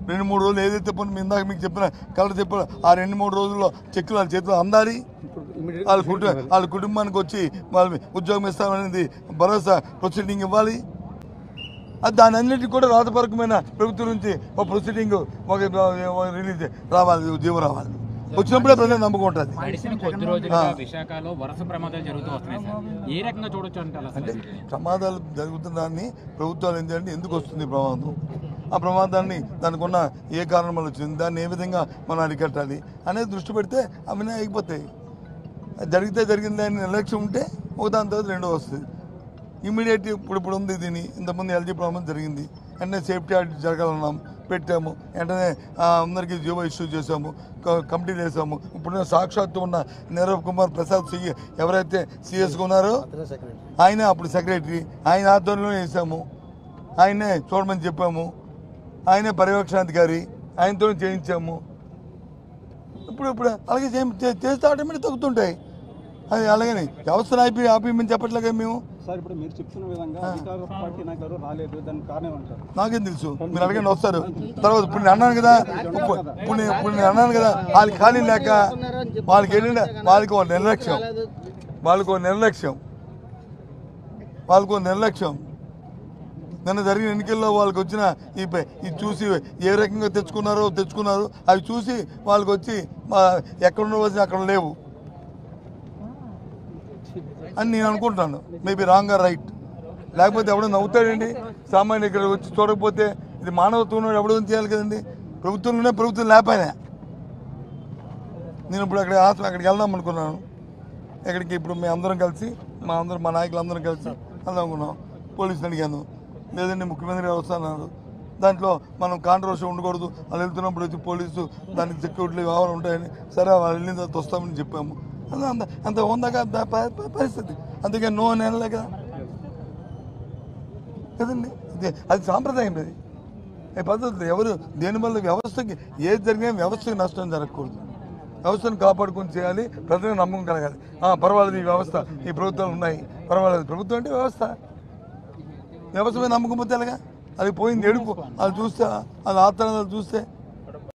2-3 రోజులు ఏదైతే పోనీ ఇందాక మీకు చెప్పిన కలర్ చెప్పిన ఆ 2-3 రోజుల్లో చెక్కులు వాళ్ళ చేతిలో అందాలి. వాళ్ళ కుటుంబానికి వచ్చి వాళ్ళ ఉద్యోగం ఇస్తామనేది భరోసా ప్రొసీడింగ్ ఇవ్వాలి. అది దాని అన్నిటికీ కూడా రాతపరకమైన ప్రభుత్వం నుంచి ఒక ప్రొసీడింగ్ ఒక రిలీజ్ రావాలి, జీవో రావాలి. వచ్చినప్పుడే ప్రజలు నమ్మకం ఉంటుంది. అంటే ప్రమాదాలు జరుగుతున్న ప్రభుత్వాలు ఏంటంటే ఎందుకు వస్తుంది ప్రమాదం, ఆ ప్రమాదాన్ని దానికి ఉన్న ఏ కారణం వల్ల వచ్చింది, దాన్ని ఏ విధంగా మనం అరికట్టాలి అనేది దృష్టి పెడితే అవన్నీ అయిపోతాయి. జరిగితే జరిగింది అని నిర్లక్ష్యం ఉంటే ఒక దాని తర్వాత రెండో వస్తుంది. ఇమీడియట్ ఇప్పుడు ఉంది దీని ఇంతకుముందు ఎల్జీ ప్రాబ్లం జరిగింది, వెంటనే సేఫ్టీ ఆడిట్ జరగాలన్నాం, పెట్టాము, వెంటనే అందరికీ జీవో ఇష్యూ చేసాము, కమిటీ వేసాము. ఇప్పుడు సాక్షాత్తు ఉన్న నీరవ్ కుమార్ ప్రసాద్ ఎవరైతే సిఎస్గా ఉన్నారో ఆయనే అప్పుడు సెక్రటరీ, ఆయన ఆధ్వర్యంలో వేసాము, ఆయనే చూడమని చెప్పాము, ఆయనే పర్యవేక్షణాధికారి, ఆయనతో చేయించాము. ఇప్పుడు అలాగే చేస్తే ఆటోమేటిక్ తగ్గుతుంటాయి. అది అలాగని వ్యవస్థను ఆపేయమని చెప్పట్లేగా మేము. ఇప్పుడు మీరు చెప్తున్న విధంగా అధికార పార్టీ నాయకులు రాలేదు, దానికి కారణం అంటారు. నాకేం తెలుసు, మీరు అడగండి వస్తారు. తర్వాత ఇప్పుడు నేను అన్నాను కదా, ఇప్పుడు నేను అన్నాను కదా, వాళ్ళకి ఖాళీ లేక వాళ్ళకి ఏంటంటే వాళ్ళకి ఒక నిర్లక్ష్యం. నిన్న జరిగిన ఎన్నికల్లో వాళ్ళకి వచ్చిన ఇది చూసి ఏ రకంగా తెచ్చుకున్నారు అవి చూసి వాళ్ళకి వచ్చి ఎక్కడ ఉండవలసిన అక్కడ లేవు అని నేను అనుకుంటాను. Maybe wrong or right. లేకపోతే ఎవడో నవ్వుతాడండి, సామాన్య ఇక్కడ వచ్చి చూడకపోతే ఇది మానవత్వం ఎవడో చేయాలి కదండి. ప్రభుత్వం లేకపోయినా నేను ఇప్పుడు అక్కడికి వెళ్దాం అనుకున్నాను. ఎక్కడికి ఇప్పుడు మేము అందరం కలిసి మా నాయకులు అందరం కలిసి వెళ్దాం అనుకున్నాం. పోలీసులు అడిగాను, లేదండి ముఖ్యమంత్రి గారు వస్తున్నారు, దాంట్లో మనం కాంట్రవర్సీ ఉండకూడదు, వాళ్ళు వెళ్తున్నప్పుడు వచ్చి పోలీసు దానికి సెక్యూరిటీ వ్యవహారం ఉంటాయని, సరే వాళ్ళు వెళ్ళిన తర్వాత వస్తామని చెప్పాము. అంత ఉందాక పరిస్థితి, అందుకే నో అని అనలే కదండి. అది సాంప్రదాయం, అది పద్ధతి. ఎవరు దేనివల్ల వ్యవస్థకి ఏది జరిగినా వ్యవస్థకి నష్టం జరగకూడదు, వ్యవస్థను కాపాడుకొని చేయాలి, ప్రజలకు నమ్మకం కలగాలి. పర్వాలేదు ఈ వ్యవస్థ, ఈ ప్రభుత్వాలు ఉన్నాయి, పర్వాలేదు. ప్రభుత్వం అంటే వ్యవస్థ మీద నమ్మకం పోతే ఎలాగా? అది పోయింది ఎడుపు, అది చూస్తే అది ఆత్రాలు చూస్తే